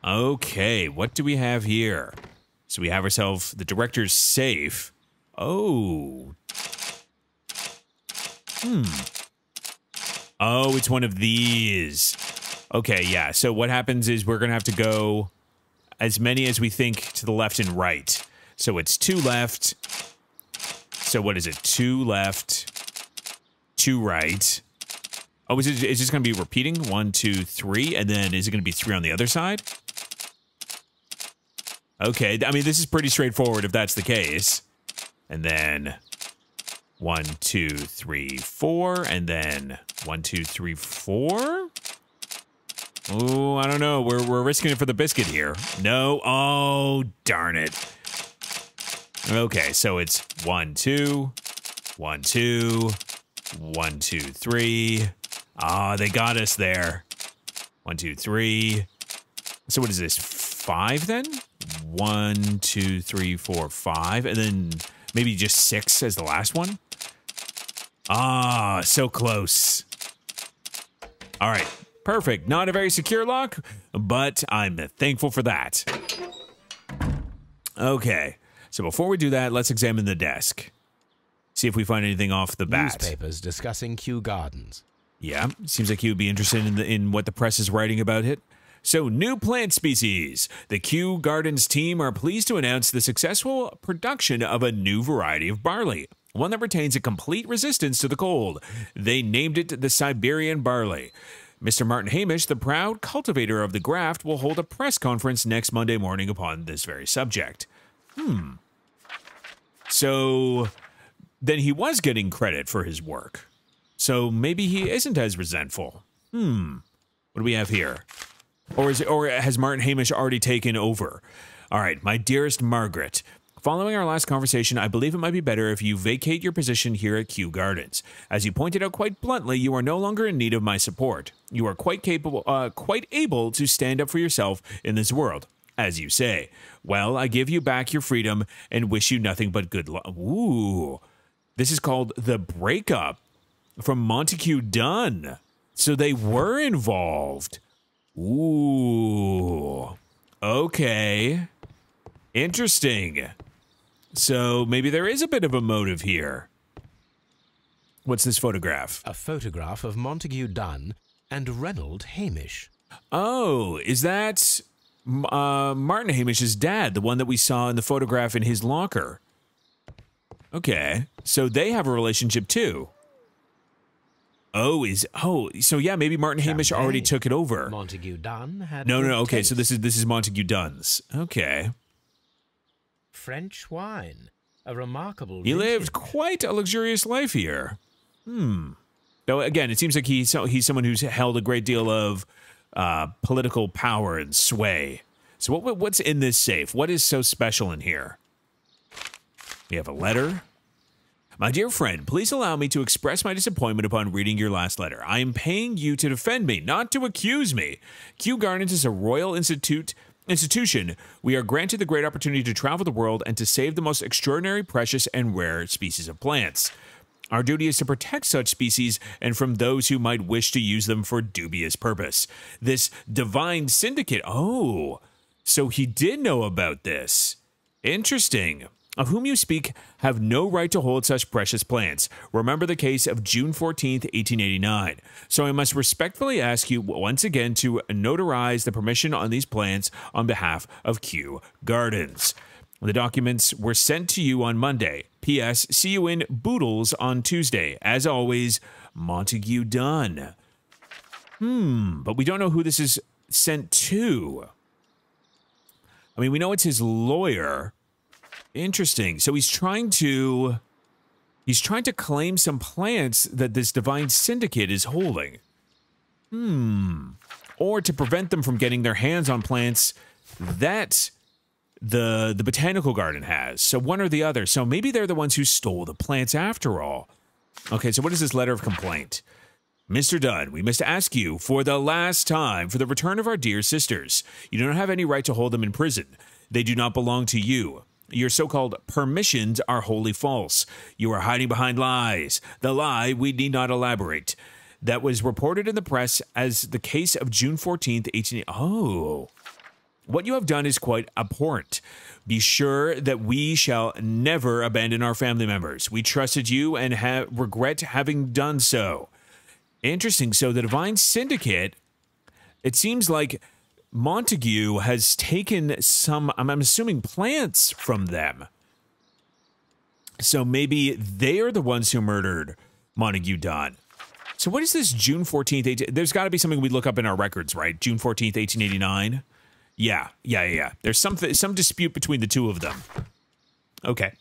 Okay, what do we have here? So we have ourselves the director's safe. Oh. Oh, it's one of these. Okay, yeah. So what happens is we're going to have to go as many as we think to the left and right. So it's 2 left. So what is it? 2 left, 2 right. Oh, is this going to be repeating? 1, 2, 3, and then is it going to be 3 on the other side? Okay, I mean, this is pretty straightforward if that's the case. And then 1, 2, 3, 4, and then 1, 2, 3, 4. Oh, I don't know. We're risking it for the biscuit here. No. Oh, darn it. Okay, so it's 1, 2, 1, 2, 1, 2, 3. Ah, they got us there. 1, 2, 3. So what is this? 5 then? 1, 2, 3, 4, 5, and then maybe just 6 as the last one. Ah, so close. All right, perfect. Not a very secure lock, but I'm thankful for that. Okay, so before we do that, let's examine the desk. See if we find anything off the bat. Newspapers discussing Kew Gardens. Yeah, seems like you'd be interested in what the press is writing about it. So, new plant species. The Kew Gardens team are pleased to announce the successful production of a new variety of barley, one that retains a complete resistance to the cold. They named it the Siberian barley. Mr. Martin Hamish, the proud cultivator of the graft, will hold a press conference next Monday morning upon this very subject. So, then he was getting credit for his work. So maybe he isn't as resentful. What do we have here? Or has Martin Hamish already taken over? All right, my dearest Margaret, following our last conversation, I believe it might be better if you vacate your position here at Kew Gardens. As you pointed out quite bluntly, you are no longer in need of my support. You are quite able to stand up for yourself in this world, as you say. Well, I give you back your freedom and wish you nothing but good luck. Ooh, this is called the breakup from Montague Dunn. So they were involved. Ooh. Okay. Interesting. So maybe there is a bit of a motive here. What's this photograph? A photograph of Montague Dunn and Reynold Hamish. Oh, is that Martin Hamish's dad, the one that we saw in the photograph in his locker? Okay. So they have a relationship too. So yeah, maybe Martin Hamish already took it over. Montague Dunn had No. Okay, so this is Montague Dunn's. Okay. French wine, a remarkable. He lived quite a luxurious life here. Though again, it seems like he's someone who's held a great deal of political power and sway. So what's in this safe? What is so special in here? We have a letter. My dear friend, please allow me to express my disappointment upon reading your last letter. I am paying you to defend me, not to accuse me. Kew Gardens is a royal institution. We are granted the great opportunity to travel the world and to save the most extraordinary, precious, and rare species of plants. Our duty is to protect such species and from those who might wish to use them for dubious purpose. This divine syndicate... Oh, so he did know about this. Interesting. Of whom you speak have no right to hold such precious plants. Remember the case of June 14th, 1889. So I must respectfully ask you once again to notarize the permission on these plants on behalf of Kew Gardens. The documents were sent to you on Monday. P.S. See you in Boodles on Tuesday. As always, Montague Dunn. But we don't know who this is sent to. I mean, we know it's his lawyer. Interesting. So he's trying to claim some plants that this divine syndicate is holding. Or to prevent them from getting their hands on plants that the botanical garden has. So one or the other. So maybe they're the ones who stole the plants after all. Okay, so what is this letter of complaint? Mr. Dunn, we must ask you for the last time for the return of our dear sisters. You do not have any right to hold them in prison. They do not belong to you. Your so-called permissions are wholly false. You are hiding behind lies. The lie we need not elaborate. That was reported in the press as the case of June 14th, 18... Oh. What you have done is quite abhorrent. Be sure that we shall never abandon our family members. We trusted you and regret having done so. Interesting. So the Divine Syndicate, it seems like Montague has taken some, I'm assuming, plants from them. So maybe they are the ones who murdered Montague Dunn. So what is this June 14th? There's got to be something we look up in our records, right? June 14th, 1889? Yeah. There's some dispute between the two of them. Okay.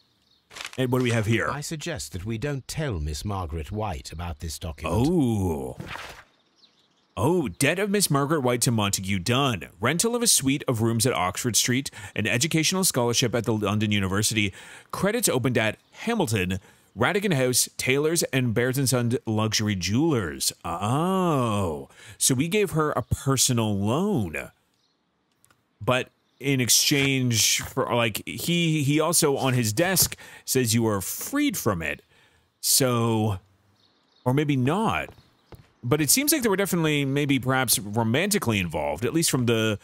And what do we have here? I suggest that we don't tell Miss Margaret White about this document. Oh, debt of Miss Margaret White to Montague Dunn. Rental of a suite of rooms at Oxford Street. An educational scholarship at the London University. Credits opened at Hamilton, Radigan House, Taylor's, and Bears & Son Luxury Jewelers. Oh, so we gave her a personal loan. But in exchange for, like, he also on his desk says you are freed from it. So, or maybe not. But it seems like they were definitely, maybe perhaps romantically involved, at least from the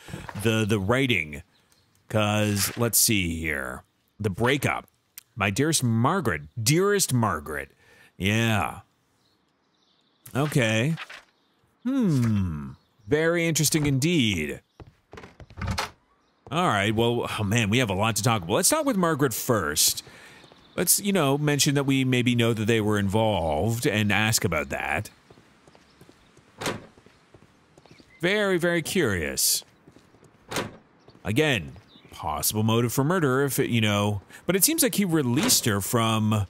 writing. Because, let's see here. The breakup. My dearest Margaret. Dearest Margaret. Yeah. Okay. Very interesting indeed. All right, well, oh man, we have a lot to talk about. Let's start with Margaret first. Let's, mention that we maybe know that they were involved and ask about that. Very, very curious. Again, possible motive for murder if it, but it seems like he released her from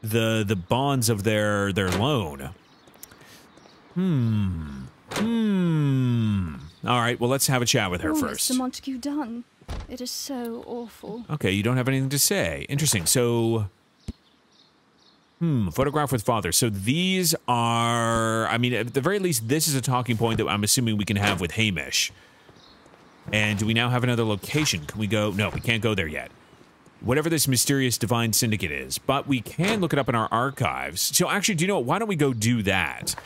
the bonds of their loan. All right, well, let's have a chat with her first. Mr. Montague Dunn, it is so awful. Okay, you don't have anything to say. Interesting. So, photograph with father. So these are, I mean, at the very least, this is a talking point that I'm assuming we can have with Hamish. And do we now have another location? Can we go? No, we can't go there yet. Whatever this mysterious Divine Syndicate is. But we can look it up in our archives. So actually, do you know what? Why don't we go do that?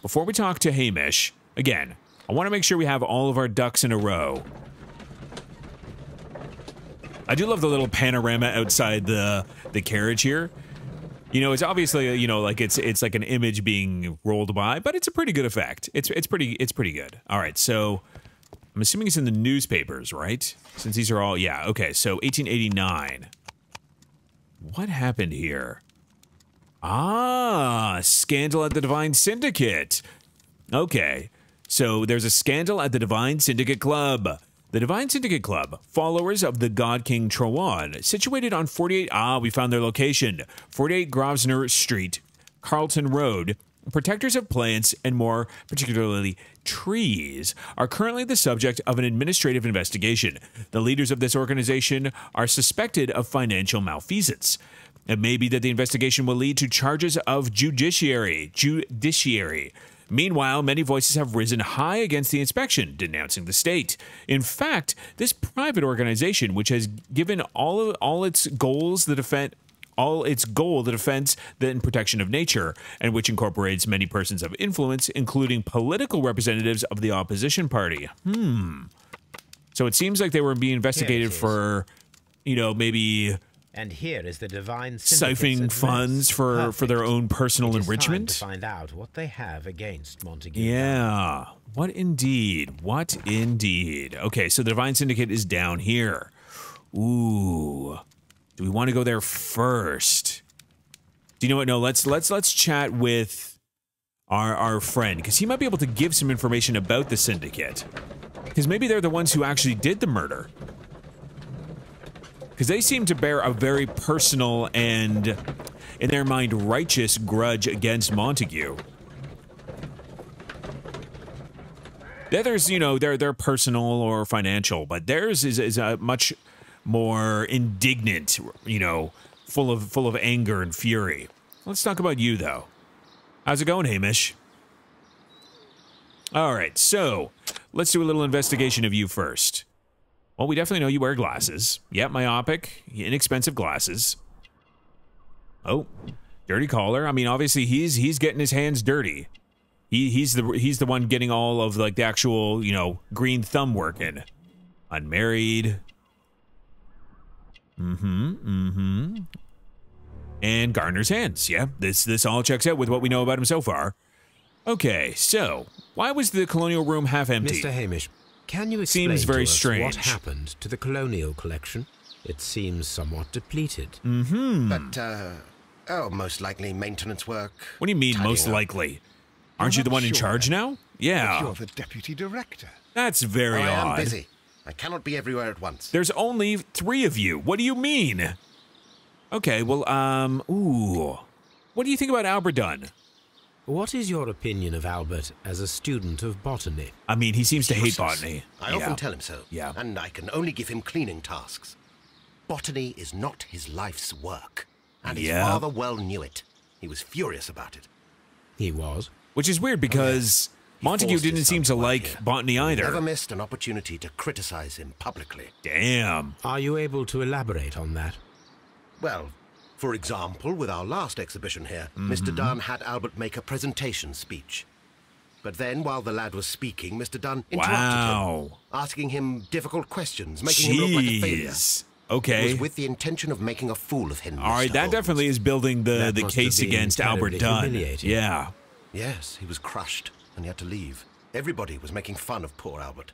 Before we talk to Hamish, again, I want to make sure we have all of our ducks in a row. I do love the little panorama outside the carriage here. It's obviously, like it's like an image being rolled by, but it's a pretty good effect. It's pretty good. All right, so I'm assuming it's in the newspapers, right? Since these are all, yeah, okay, so 1889. What happened here? Ah, scandal at the Divine Syndicate. Okay, so there's a scandal at the Divine Syndicate Club. The Divine Syndicate Club, followers of the God King Trowan, situated on 48, we found their location, 48 Grosvenor Street, Carlton Road, protectors of plants and more particularly trees, are currently the subject of an administrative investigation. The leaders of this organization are suspected of financial malfeasance. It may be that the investigation will lead to charges of judiciary. Meanwhile, many voices have risen high against the inspection, denouncing the state. In fact, this private organization, which has given all its goals the defense and protection of nature, and which incorporates many persons of influence, including political representatives of the opposition party. So it seems like they were being investigated for, maybe. And here is the Divine siphoning funds for their own personal enrichment. Time to find out what they have against Montague. Yeah. What indeed? What indeed? Okay, so the Divine Syndicate is down here. Ooh. Do we want to go there first? Do you know what? No, let's chat with our friend, because he might be able to give some information about the Syndicate. Because maybe they're the ones who actually did the murder. Because they seem to bear a very personal and, in their mind, righteous grudge against Montague. The others, they're personal or financial, but theirs is a much more indignant, full of anger and fury. Let's talk about you, though. How's it going, Hamish? All right, so let's do a little investigation of you first. Well, we definitely know you wear glasses. Yep, myopic, inexpensive glasses. Oh, dirty collar. I mean, obviously, he's getting his hands dirty. He's the one getting all of like the actual, green thumb working. Unmarried. And Gardner's hands. Yeah, this all checks out with what we know about him so far. Okay, so why was the colonial room half empty? Mr. Hamish, can you explain Seems very to us strange. what happened to the colonial collection? It seems somewhat depleted. But, most likely maintenance work. What do you mean, tidying most up. likely? Aren't you not the one in sure. charge now? Yeah. You're the deputy director. That's very I am odd. busy. I cannot be everywhere at once. There's only 3 of you. What do you mean? Okay, well, what do you think about Albert Dunn? What is your opinion of Albert as a student of botany? I mean, he seems to hate Useless. botany. I Yeah. often tell him so. Yeah. And I can only give him cleaning tasks. Botany is not his life's work. And his Yeah. father well knew it. He was furious about it. He was. Which is weird because Montague forced his didn't son seem to to work like here. botany either. Never missed an opportunity to criticize him publicly. Damn. Are you able to elaborate on that? Well, for example, with our last exhibition here, Mr. Dunn had Albert make a presentation speech. But then, while the lad was speaking, Mr. Dunn interrupted him, Wow. asking him difficult questions, making him look like a failure. Jeez. It Okay. was with the intention of making a fool of him. All right, Mr. that Holmes. definitely is building the That must have case been against Albert terribly Dunn. humiliating. Yeah. Yes, he was crushed, and he had to leave. Everybody was making fun of poor Albert.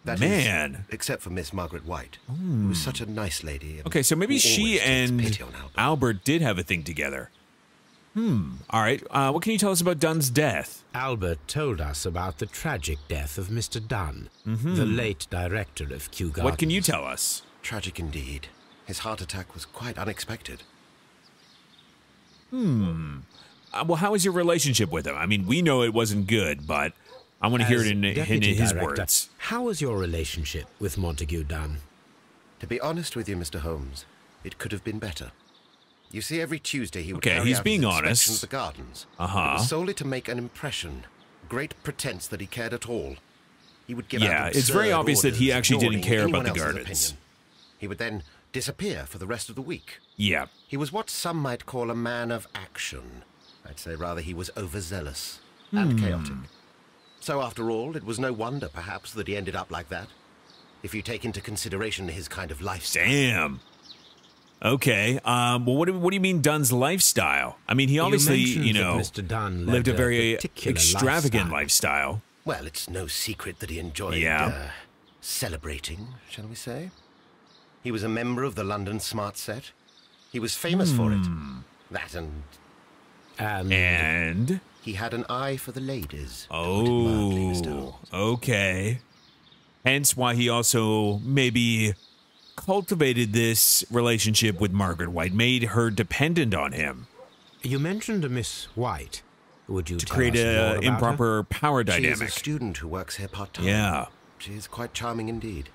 That is, Man. except for Miss Margaret White, who was such a nice lady. and Okay, so maybe who she always takes and pity on Albert. Albert did have a thing together. All right. What can you tell us about Dunn's death? Albert told us about the tragic death of Mr. Dunn, the late director of Kew Gardens. What can you tell us? Tragic indeed. His heart attack was quite unexpected. Well, how is your relationship with him? I mean, we know it wasn't good, but I want to hear As it in deputy his director, words. How was your relationship with Montague Dunn? To be honest with you, Mr. Holmes, it could have been better. You see, every Tuesday he would Okay, carry he's out being his honest. inspection of the gardens. Uh-huh. It was solely to make an impression, great pretense that he cared at all. He would give Yeah, out it's very absurd obvious that he orders, actually didn't ignoring care about anyone the else's gardens. opinion. He would then disappear for the rest of the week. Yeah. He was what some might call a man of action. I'd say rather he was overzealous and chaotic. So after all, it was no wonder, perhaps, that he ended up like that. If you take into consideration his kind of lifestyle. Damn. Okay. Well, what do you mean Dunn's lifestyle? I mean, he obviously, mentioned that Mr. Dunn lived a led a very particular extravagant lifestyle. Well, it's no secret that he enjoyed Yeah. celebrating, shall we say. He was a member of the London Smart Set. He was famous for it. That and And he had an eye for the ladies. to put it mildly, Mr. oh, Holmes. okay. Hence why he also maybe cultivated this relationship with Margaret White, made her dependent on him You mentioned a Miss White. Would you to tell create us more an about her? improper power She is a dynamic. student who works here part-time. Yeah. She is quite charming indeed.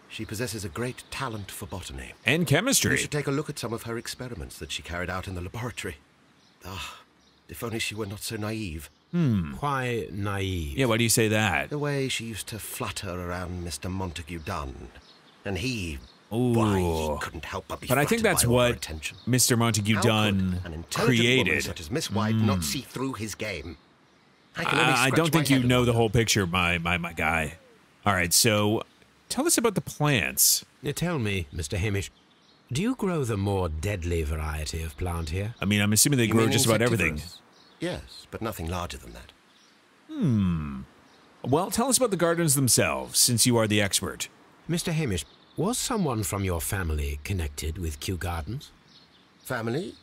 She possesses a great talent for botany. And You chemistry. should take a look at some of her experiments that she carried out in the laboratory. Ah, if only she were not so naive. Why naive? Yeah, why do you say that? The way she used to flutter around Mr. Montague Dunn. And he, Ooh. why, he couldn't help but be But I think flattered that's by all her what attention. Mr. Montague How Dunn could an intelligent woman created. such as Miss White not see through his game? I can only I scratch don't my think you head know and the wonder. whole picture, my guy. All right, so tell us about the plants. Tell me, Mr. Hamish, do you grow the more deadly variety of plant here? I mean, I'm assuming they You grow mean just about everything. insectivorous? Yes, but nothing larger than that. Well, tell us about the gardens themselves, since you are the expert. Mr. Hamish, was someone from your family connected with Kew Gardens? Family?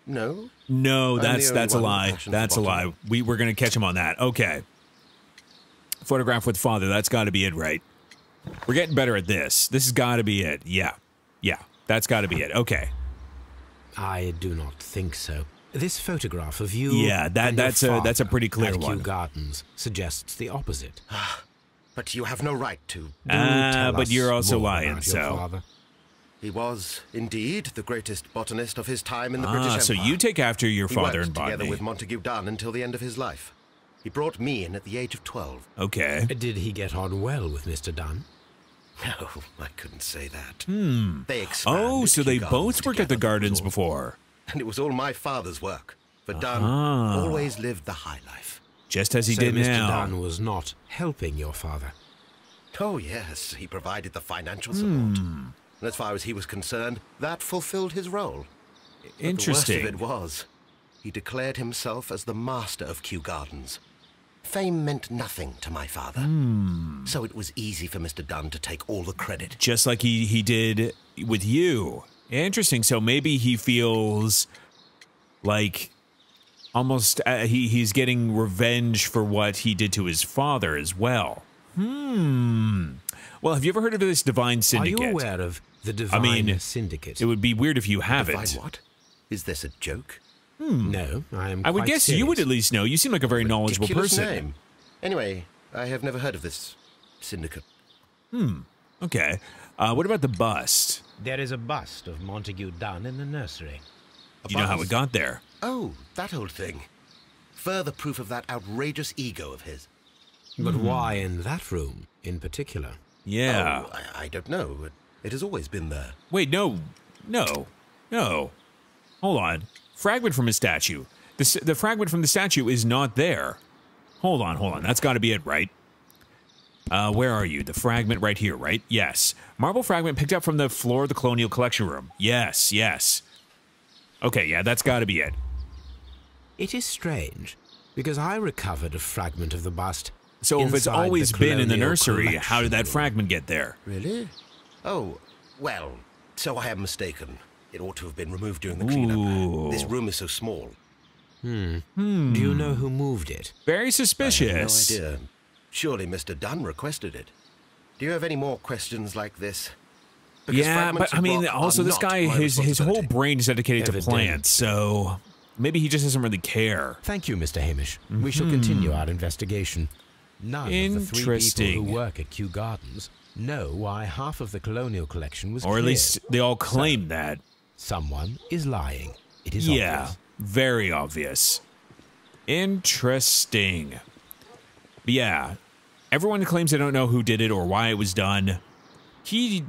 No. No, I'm that's the only a one with lie. passion for That's a botany. lie. We're gonna catch him on that. Okay. Photograph with father. That's got to be it, right? We're getting better at this. This has got to be it. Yeah, that's got to be it. Okay. I do not think so. This photograph of you Yeah, and your that's a pretty clear father at one. Kew Gardens suggests the opposite. But you have no right to. Do tell But us you're also more lying, about your so. father. He was, indeed, the greatest botanist of his time in the British Empire. So you take after your He father worked in botany. together with Montague Dunn until the end of his life. He brought me in at the age of 12. Okay. Did he get on well with Mr. Dunn? No, I couldn't say that. They expanded Oh, so Kew they Gardens both worked at the together, gardens that was all. before. And it was all my father's work. For Dunn Ah. always lived the high life. just as he So did Mr. now. Dunn was not helping your father. Oh, yes, he provided the financial support. And as far as he was concerned, that fulfilled his role. Interesting. But the worst of it was, he declared himself as the master of Kew Gardens. Fame meant nothing to my father. So it was easy for Mr. Dunn to take all the credit. Just like he did with you. Interesting. So maybe he feels like almost he's getting revenge for what he did to his father as well. Well, have you ever heard of this Divine Syndicate? Are you aware of the Divine Syndicate? It would be weird if you haven't. Divine what? Is this a joke? No, I would guess you would at least know. You seem like a very knowledgeable Ridiculous person. name. Anyway, I have never heard of this syndicate. Okay. What about the bust? There is a bust of Montague Dunn in the nursery. Do you know how it bust? got there? Oh, that old thing. Further proof of that outrageous ego of his. But why in that room in particular? Yeah. Oh, I don't know. It has always been there. Wait, no. Hold on. Fragment from his statue. The fragment from the statue is not there. Hold on. That's got to be it, right? Where are you? The fragment right here, right? Yes. Marble fragment picked up from the floor of the Colonial Collection Room. Yes. Okay, yeah, that's got to be it. It is strange, because I recovered a fragment of the bust. So if it's inside always the been in the Colonial nursery, how did that Collection fragment get there? Really? Oh, well, so I am mistaken. It ought to have been removed during the cleanup. This room is so small. Do you know who moved it? Very I suspicious. have no idea. Surely Mr. Dunn requested it. Do you have any more questions like this? Because Yeah, fragments but I of mean, rock also are this not guy, my his whole responsibility. brain is dedicated to Evidently. plants, so maybe he just doesn't really care. Thank you, Mr. Hamish. We shall continue our investigation. None of the 3 people Interesting. who work at Kew Gardens know why half of the Colonial Collection was Or at cleared. least they all claim that. Someone is lying. It is Yeah, obvious. very obvious. Interesting. But yeah, everyone claims they don't know who did it or why it was done. He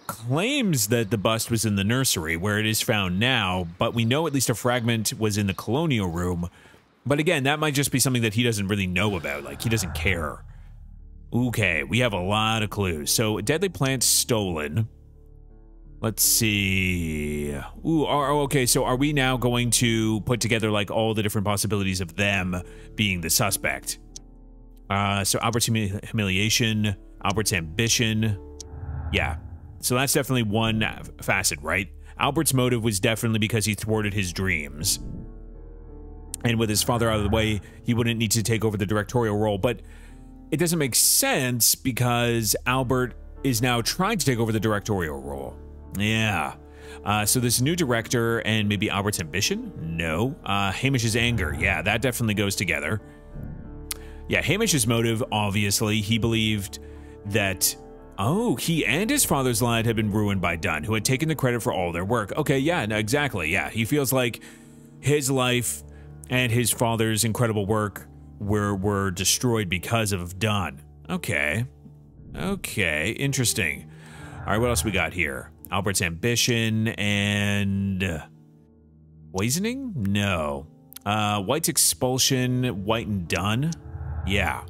claims that the bust was in the nursery where it is found now, but we know at least a fragment was in the Colonial Room. But again, that might just be something that he doesn't really know about. Like, he doesn't care. Okay, we have a lot of clues. So, deadly plant stolen. Let's see. Okay, so are we now going to put together, like, all the different possibilities of them being the suspect? So, Albert's humiliation, Albert's ambition. Yeah, so that's definitely one facet, right? Albert's motive was definitely because he thwarted his dreams. And with his father out of the way, he wouldn't need to take over the directorial role. But it doesn't make sense because Albert is now trying to take over the directorial role. Yeah. So this new director and maybe Albert's ambition? No. Hamish's anger. Yeah, that definitely goes together. Yeah, Hamish's motive, obviously, he believed that, he and his father's line had been ruined by Dunn, who had taken the credit for all their work. Okay, yeah, no, exactly. Yeah, he feels like his life and his father's incredible work were destroyed because of Dunn. Okay, interesting. All right, what else we got here? Albert's ambition and poisoning? No. White's expulsion, White and Dunn? Yeah.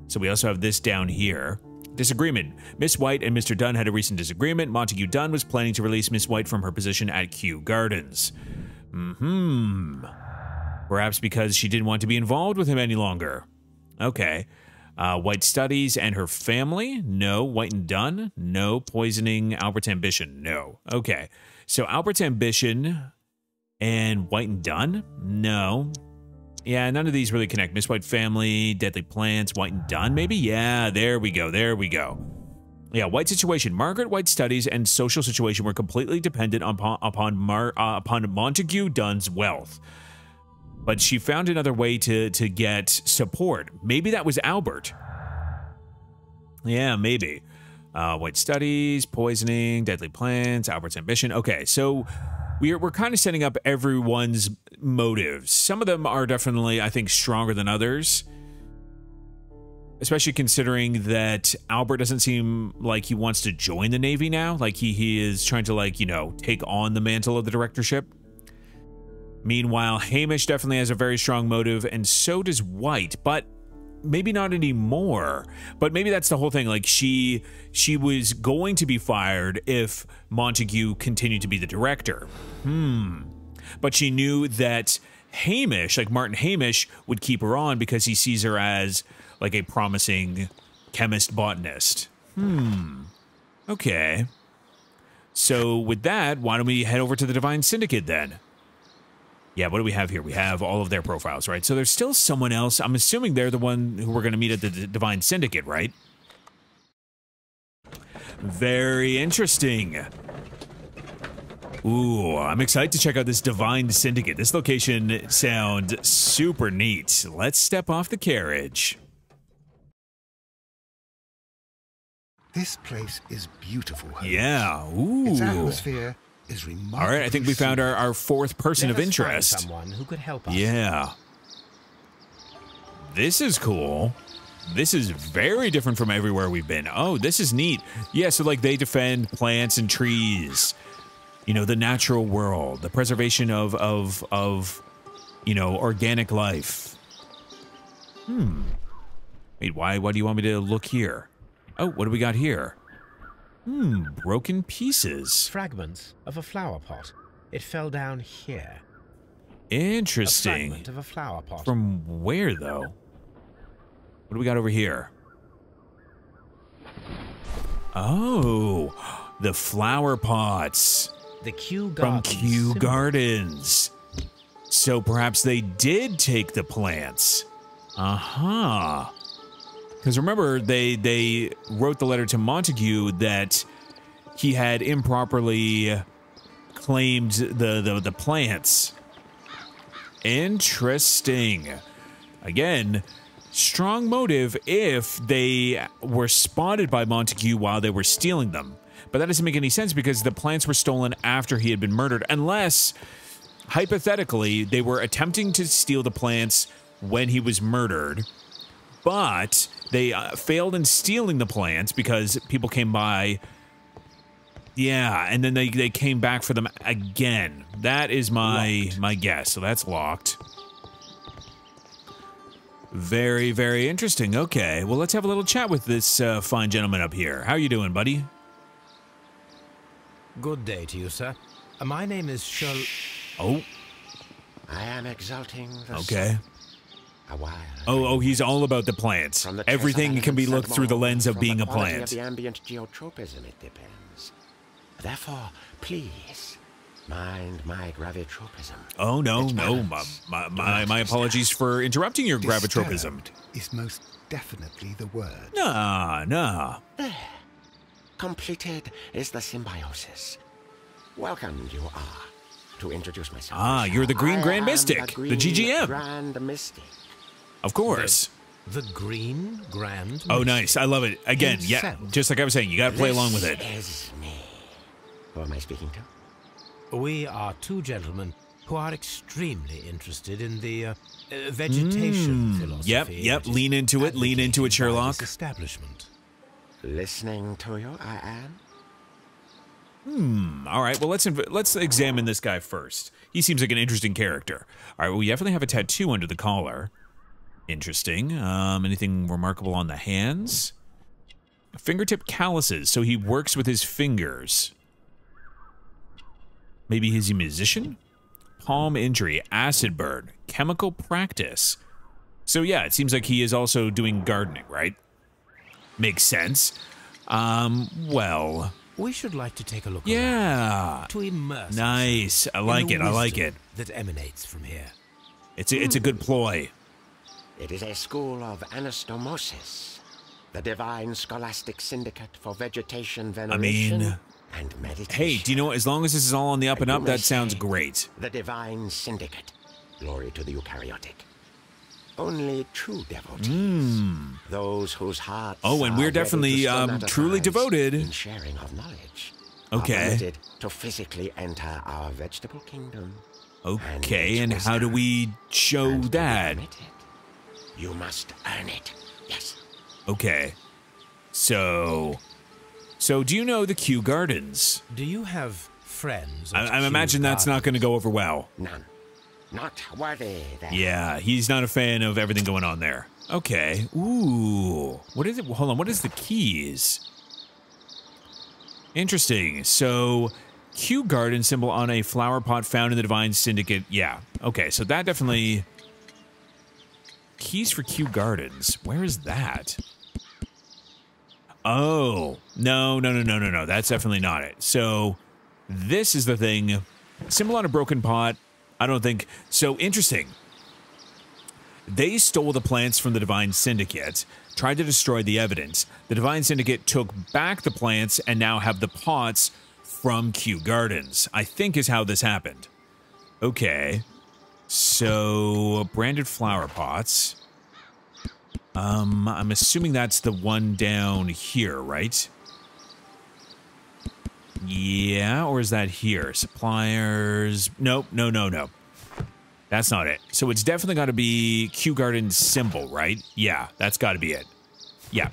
So we also have this down here. Disagreement. Miss White and Mr. Dunn had a recent disagreement. Montague Dunn was planning to release Miss White from her position at Kew Gardens. Perhaps because she didn't want to be involved with him any longer. Okay. White studies and her family? No. White and Dunn? No. Poisoning. Albert's ambition? No. Okay. So Albert's ambition and White and Dunn? No. Yeah, none of these really connect. Miss White family, deadly plants, White and Dunn, maybe? Yeah, there we go. Yeah, White situation. Margaret White's studies and social situation were completely dependent upon Montague Dunn's wealth. But she found another way to get support. Maybe that was Albert. Yeah, maybe. White studies, poisoning, deadly plants, Albert's ambition. Okay, so we're kind of setting up everyone's motives. Some of them are definitely, I think, stronger than others. Especially considering that Albert doesn't seem like he wants to join the Navy now. Like he is trying to, like, you know, take on the mantle of the directorship. Meanwhile, Hamish definitely has a very strong motive, and so does White, but maybe not anymore. But maybe that's the whole thing. Like, she was going to be fired if Montague continued to be the director. But she knew that Hamish, like Martin Hamish, would keep her on because he sees her as like a promising chemist botanist. Okay. So with that, why don't we head over to the Divine Syndicate then? Yeah, what do we have here? We have all of their profiles, right? So there's still someone else. I'm assuming they're the one who we're going to meet at the Divine Syndicate, right? Very interesting. Ooh, I'm excited to check out this Divine Syndicate. This location sounds super neat. Let's step off the carriage. This place is beautiful, Holmes. Yeah, ooh. Its atmosphere is remarkable. All right, I think we found our fourth person of interest. Find someone who could help us. Yeah. This is cool. This is very different from everywhere we've been. Oh, this is neat. Yeah, so like they defend plants and trees. You know, the natural world, the preservation of you know, organic life. Wait, why do you want me to look here? Oh, what do we got here? Broken pieces. Fragments of a flower pot. It fell down here. Interesting. A fragment of a flower pot. From where, though? What do we got over here? Oh, the flower pots. The Kew From Gardens. Kew Gardens. So perhaps they did take the plants. Because remember, they wrote the letter to Montague that he had improperly claimed the plants. Interesting. Again, strong motive if they were spotted by Montague while they were stealing them. But that doesn't make any sense because the plants were stolen after he had been murdered, unless, hypothetically, they were attempting to steal the plants when he was murdered, but they failed in stealing the plants because people came by. Yeah, and then they came back for them again. That is my guess. So that's locked. Very, very interesting. Okay, well, let's have a little chat with this fine gentleman up here. How you doing, buddy? Good day to you, sir. My name is Sherlock. Oh, I am exalting the okay. sun. A while Oh, he's all about the plants. From the Everything trace can be of looked through the lens of from being the a quality plant. Of the ambient geotropism, it depends. Therefore, please mind my gravitropism. Oh, no, It's no. balance. My apologies for interrupting your gravitropism. Disturbed is most definitely the word. Nah. Completed is the symbiosis. Welcome you are. To introduce myself. Ah, you're the Green I Grand am Mystic, the Green GGM. Grand Mystic. Of course. The Green Grand. Oh, Mystic. nice. I love it. Again, yeah, Himself. just like I was saying, you got to play along with it. This is me. Who am I speaking to? We are two gentlemen who are extremely interested in the vegetation philosophy. Yep. that is Lean into it, advocated by Sherlock. this establishment. Listening to you, I am. All right, well, let's examine this guy first. He seems like an interesting character. All right, well, we definitely have a tattoo under the collar. Interesting. Anything remarkable on the hands? Fingertip calluses, so he works with his fingers. Maybe he's a musician? Palm injury, acid burn, chemical practice. So yeah, it seems like he is also doing gardening, right? Makes sense. Well, We should like to take a look yeah. around, to immerse Nice. I in like the it. I like wisdom it. that emanates from here. It's a good ploy. It is a school of anastomosis, the divine scholastic syndicate for vegetation veneration and meditation. Hey, do you know what? As long as this is all on the up and You up, may that sounds say great. The divine syndicate. Glory to the eukaryotic. Only true devotees. Those whose hearts Oh, and are we're ready to definitely, truly stomatize devoted. in sharing of knowledge. Okay. Are permitted to physically enter our vegetable kingdom. Okay, and its how do wisdom. we show And to be that? permitted, you must earn it. Yes. Okay. So do you know the Kew Gardens? Do you have friends? I imagine that's not going to go over well. None. Not worthy. Then. Yeah, he's not a fan of everything going on there. Okay. Ooh. What is it? Hold on. What is the keys? Interesting. So, Kew Garden symbol on a flower pot found in the Divine Syndicate. Yeah. Okay, so that definitely... Keys for Kew Gardens. Where is that? Oh. No. That's definitely not it. So, this is the thing. Symbol on a broken pot. I don't think... So, interesting. They stole the plants from the Divine Syndicate, tried to destroy the evidence. The Divine Syndicate took back the plants and now have the pots from Kew Gardens, I think is how this happened. Okay. So, branded flower pots. I'm assuming that's the one down here, right? Yeah, or is that here? Suppliers. Nope, no. That's not it. So it's definitely got to be Kew Garden symbol, right? Yeah, that's got to be it. Yeah.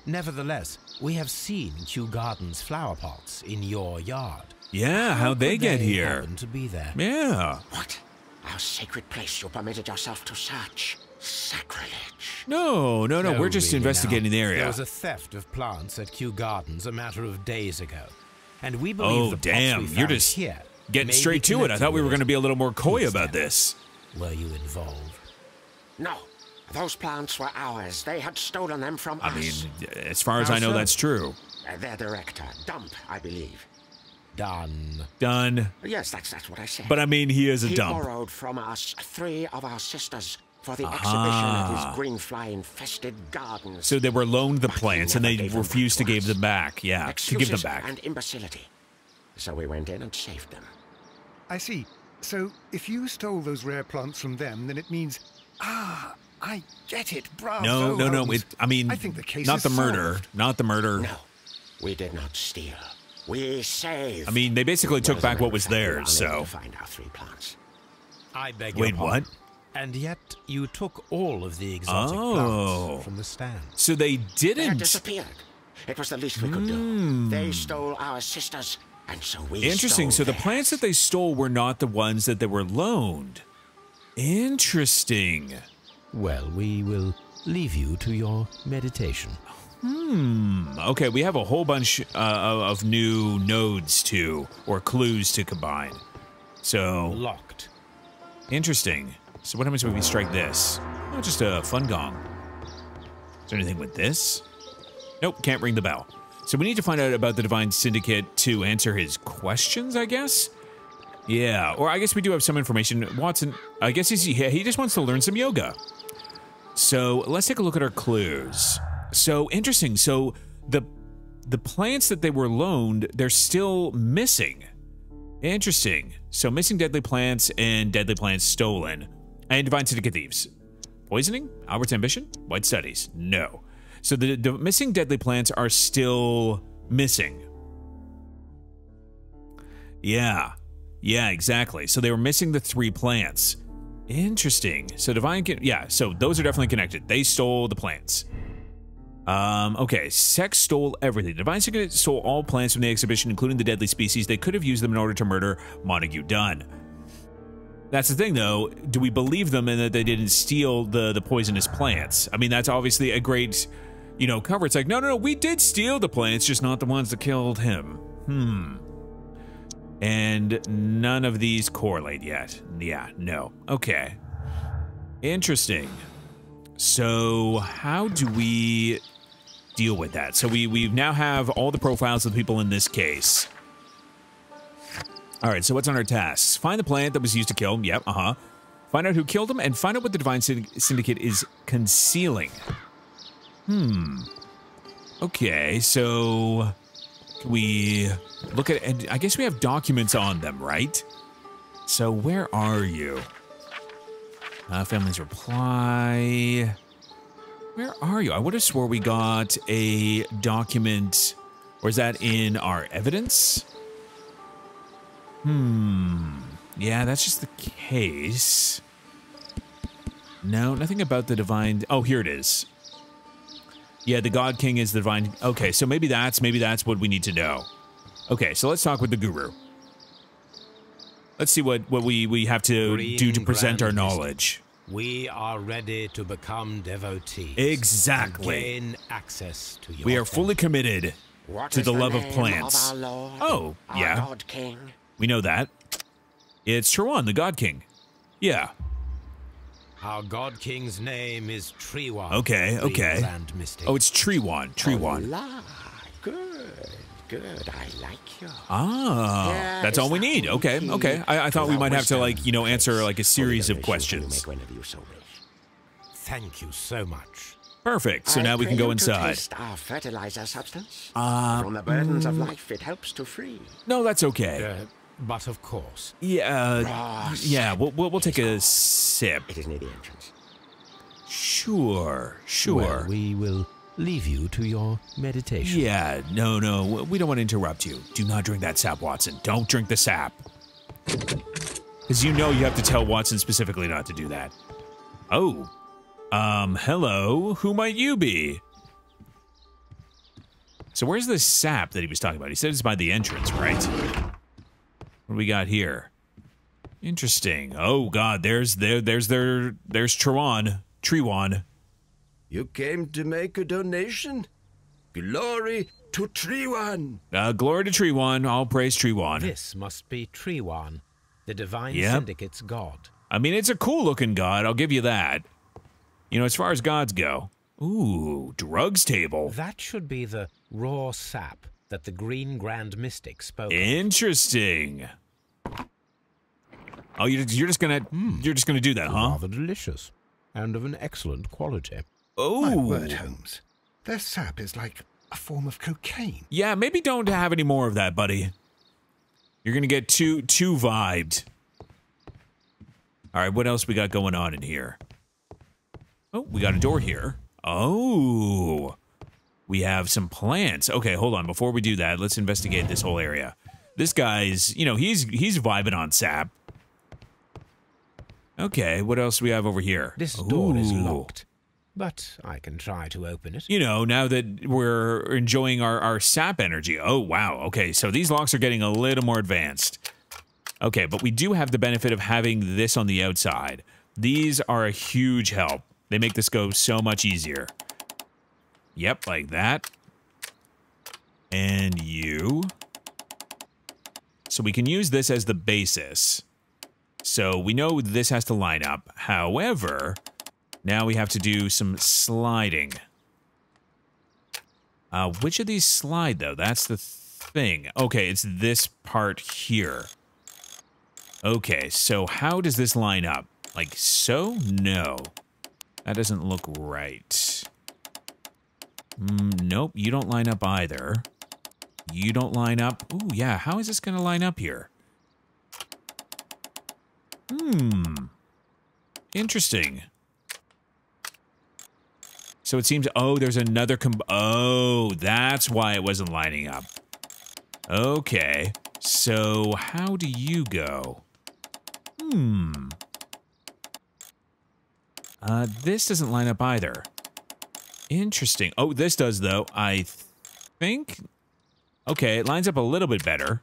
Nevertheless, we have seen Kew Garden's flower pots in your yard. Yeah, how'd they get here? Happen to be there? Yeah. What? Our sacred place you permitted yourself to search. Sacrilege. No, we're just really investigating the area. There was a theft of plants at Kew Gardens a matter of days ago. And we believe the pots damn, we found you're just here getting may straight be to it. I thought we were going to be a little more coy Please about stand. this. Were you involved? No. Those plants were ours. They had stolen them from us. I mean, as far as I know, so? that's true. Their director, Dump, I believe. Done. Yes, that's what I said. But I mean, he is a he dump. borrowed from us 3 of our sisters for the exhibition at his green fly-infested gardens. So they were loaned the But he plants and never they gave them refused to back give us. them back. Yeah, to give them Excuses back. and imbecility. So we went in and saved them. I see. So, if you stole those rare plants from them, then it means... Ah, I get it. Bravo, No. Holmes. I think the case not is the murder. solved. Not the murder. No, we did not steal. We saved. I mean, they basically took As a back matter what of was fact, we were theirs, unable so... to find our 3 plants. I beg Wait, your pardon. what? And yet you took all of the exotic Oh. plants from the stand. So they They had didn't... disappeared. It was the least we could do. They stole our sisters, and so we Interesting. So stole the plants that they stole were not the ones that they were loaned. Interesting. Well, we will leave you to your meditation. Okay, we have a whole bunch of new nodes or clues to combine. So, Locked. interesting. So what happens when we strike this? Oh, just a fun gong. Is there anything with this? Nope, can't ring the bell. So we need to find out about the Divine Syndicate to answer his questions, I guess? Yeah, or I guess we do have some information. Watson, I guess he just wants to learn some yoga. So let's take a look at our clues. So interesting. So the plants that they were loaned, they're still missing. Interesting. So missing deadly plants and deadly plants stolen. And Divine Syndicate thieves. Poisoning? Albert's ambition? White studies? No. So the missing deadly plants are still missing. Yeah. Yeah, exactly. So they were missing the 3 plants. Interesting. So so those are definitely connected. They stole the plants. Okay, Sex stole everything. Divine Syndicate stole all plants from the exhibition, including the deadly species. They could have used them in order to murder Montague Dunn. That's the thing, though. Do we believe them in that they didn't steal the poisonous plants? I mean, that's obviously a great, cover. It's like, no, we did steal the plants, just not the ones that killed him. And none of these correlate yet. Yeah, no. Okay. Interesting. So how do we deal with that? So we now have all the profiles of the people in this case. All right, so what's on our tasks? Find the plant that was used to kill him. Yep, Find out who killed him and find out what the Divine Syndicate is concealing. Okay, so can we look at, and I guess we have documents on them, right? So where are you? Family's reply. Where are you? I would have swore we got a document, or is that in our evidence? Yeah, that's just the case. No, nothing about the divine. Oh, here it is. Yeah, the God King is the divine. Okay, so maybe that's what we need to know. Okay, so let's talk with the guru. Let's see what we have to Green do to present our Grand Mystic. knowledge. We are ready to become devotees. Exactly. And gain access to your We are fully committed What to is the love of name plants. Of our Lord, Oh, our yeah. God King? We know that. It's Triwan, the God King. Yeah. Our God King's name is Triwan. Okay, the okay. Grand Mystic. Oh, it's Triwan. Triwan. La, good, good. I like you. Ah, Yeah, that's is all we that need. the Okay, key okay. I thought to we that might have to, wisdom? like, answer, like, a series of Only the questions. you make whenever you so wish. Thank you so much. Perfect. So I now we pray can go you to inside. taste our fertilizer substance. From the burdens of life, it helps to free. No, that's okay. But of course. Yeah, Ross, yeah. We'll take a sip. It is near the entrance. Sure, sure. Well, we will leave you to your meditation. Yeah, no, we don't want to interrupt you. Do not drink that sap, Watson. Don't drink the sap. Because you have to tell Watson specifically not to do that. Oh. Hello. Who might you be? So where's the sap that he was talking about? He said it's by the entrance, right? What do we got here? Interesting. Oh God, there's Triwan. You came to make a donation? Glory to Triwan! Glory to Triwan. All praise Triwan. This must be Triwan, the Divine Yep. Syndicate's god. I mean, it's a cool-looking god. I'll give you that. As far as gods go. Ooh, drugs table. That should be the raw sap that the Green Grand Mystic spoke of. Interesting. Oh, you're just gonna do that, huh? Rather delicious, and of an excellent quality. My Oh, word, Holmes. Their sap is like a form of cocaine. yeah. Maybe don't have any more of that, buddy. You're gonna get too vibed. All right, what else we got going on in here? Oh, we got a door here. Oh, we have some plants. Okay, hold on. Before we do that, let's investigate this whole area. This guy's, he's vibing on sap. Okay, what else do we have over here? This door is Ooh. locked, but I can try to open it. Now that we're enjoying our sap energy. Oh, wow. Okay, so these locks are getting a little more advanced. Okay, but we do have the benefit of having this on the outside. These are a huge help. They make this go so much easier. Yep, like that. And you. So we can use this as the basis. So we know this has to line up. However, now we have to do some sliding. Which of these slide, though? That's the thing. Okay, it's this part here. Okay, so how does this line up? Like so? No. That doesn't look right. Nope, you don't line up either. You don't line up. Ooh, yeah, how is this going to line up here? Interesting. So it seems, oh, there's another, oh, that's why it wasn't lining up. Okay, so how do you go? This doesn't line up either. Interesting. Oh, this does, though. I think. Okay, it lines up a little bit better.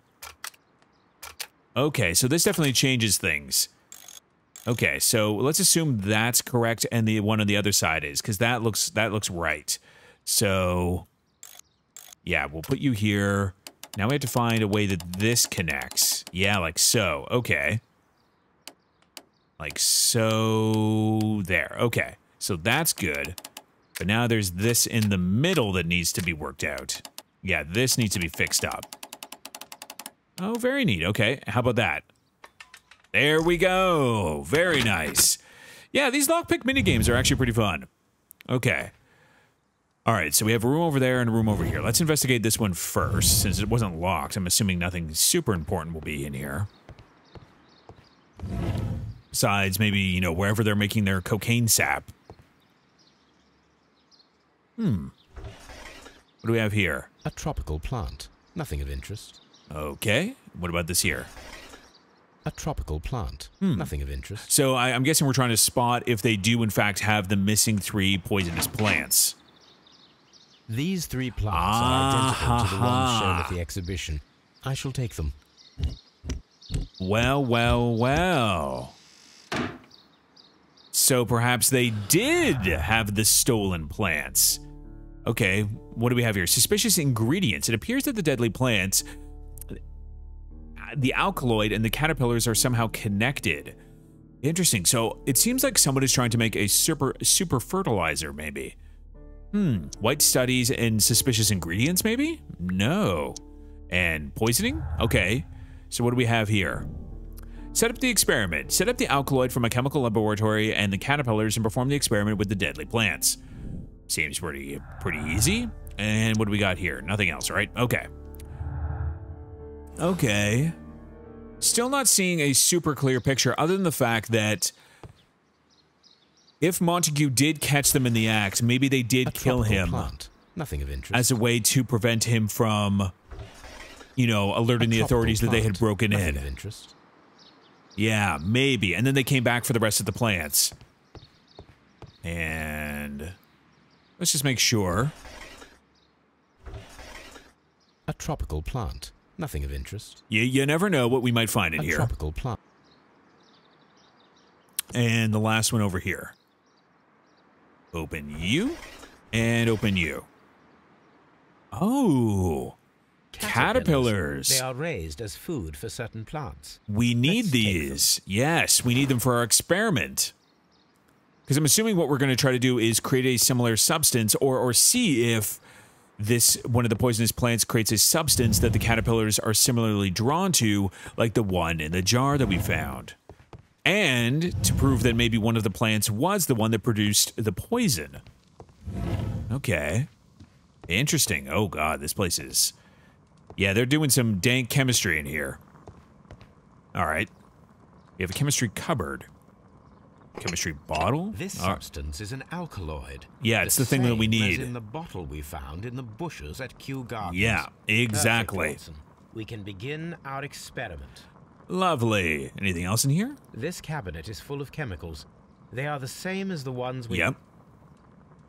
Okay, so this definitely changes things. Okay, so let's assume that's correct and the one on the other side is, because that looks right. So, yeah, we'll put you here. Now we have to find a way that this connects. Yeah, like so. Okay. Like so. There. Okay. So that's good. But now there's this in the middle that needs to be worked out. Yeah, this needs to be fixed up. Oh, very neat. Okay, how about that? There we go. Very nice. Yeah, these lockpick minigames are actually pretty fun. Okay. All right, so we have a room over there and a room over here. Let's investigate this one first, since it wasn't locked. I'm assuming nothing super important will be in here. Besides, maybe, wherever they're making their cocaine sap. What do we have here? A tropical plant. Nothing of interest. Okay. What about this here? A tropical plant. Nothing of interest. So I'm guessing we're trying to spot if they do, in fact, have the missing 3 poisonous plants. These 3 plants are identical to the ones shown at the exhibition. I shall take them. Well, well, well. So perhaps they did have the stolen plants. Okay, what do we have here? Suspicious ingredients. It appears that the deadly plants, the alkaloid and the caterpillars are somehow connected. Interesting. So it seems like someone is trying to make a super fertilizer, maybe. White studies and suspicious ingredients, maybe? No. And poisoning? Okay. So what do we have here? Set up the experiment. Set up the alkaloid from a chemical laboratory and the caterpillars and perform the experiment with the deadly plants. Seems pretty easy. And what do we got here? Nothing else, right? Okay. Okay. Still not seeing a super clear picture other than the fact that if Montague did catch them in the act, maybe they did kill him. Plant. Nothing of interest. As a way to prevent him from, you know, alerting the authorities that they had broken in. Nothing of interest. Yeah, maybe. And then they came back for the rest of the plants. And let's just make sure. A tropical plant. Nothing of interest. You never know what we might find in here. A tropical plant. And the last one over here. Open you and open you. Oh. Caterpillars. They are raised as food for certain plants. We need these. Yes, we need them for our experiment. Because I'm assuming what we're going to try to do is create a similar substance or see if one of the poisonous plants creates a substance that the caterpillars are similarly drawn to, like the one in the jar that we found. And to prove that maybe one of the plants was the one that produced the poison. Okay. Interesting. Oh god, this place is... Yeah, they're doing some dank chemistry in here. Alright. We have a chemistry cupboard. Chemistry bottle? This substance is an alkaloid. Yeah, it's the thing that we need. As in the bottle we found in the bushes at Kew Gardens. Yeah, exactly. Perfect, Watson. We can begin our experiment. Lovely. Anything else in here? This cabinet is full of chemicals. They are the same as the ones we... Yep.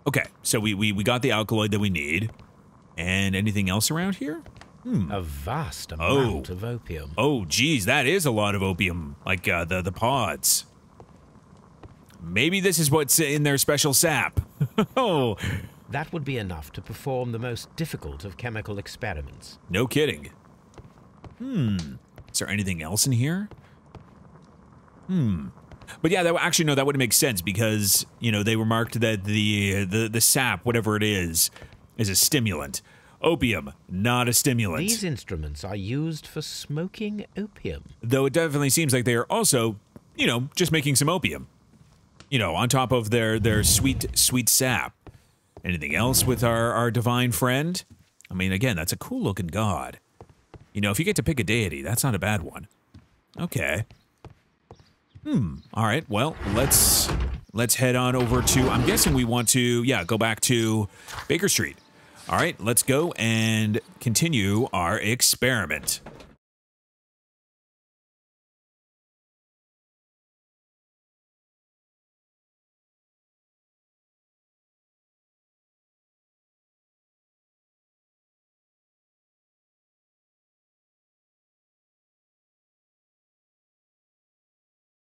Okay, so we got the alkaloid that we need. And anything else around here? A vast amount of opium. Oh, geez, that is a lot of opium. Like the pods. Maybe this is what's in their special sap. Oh. That would be enough to perform the most difficult of chemical experiments. No kidding. Is there anything else in here? But yeah, actually, no, that would make sense because, you know, they remarked that the sap, whatever it is a stimulant. Opium, not a stimulant. These instruments are used for smoking opium. Though it definitely seems like they are also, you know, just making some opium. You know, on top of their sweet sap. Anything else with our divine friend? I mean, again, that's a cool-looking god. You know, if you get to pick a deity, that's not a bad one. Okay. All right, well, let's head on over to... I'm guessing we want to, yeah, go back to Baker Street. All right, let's go and continue our experiment.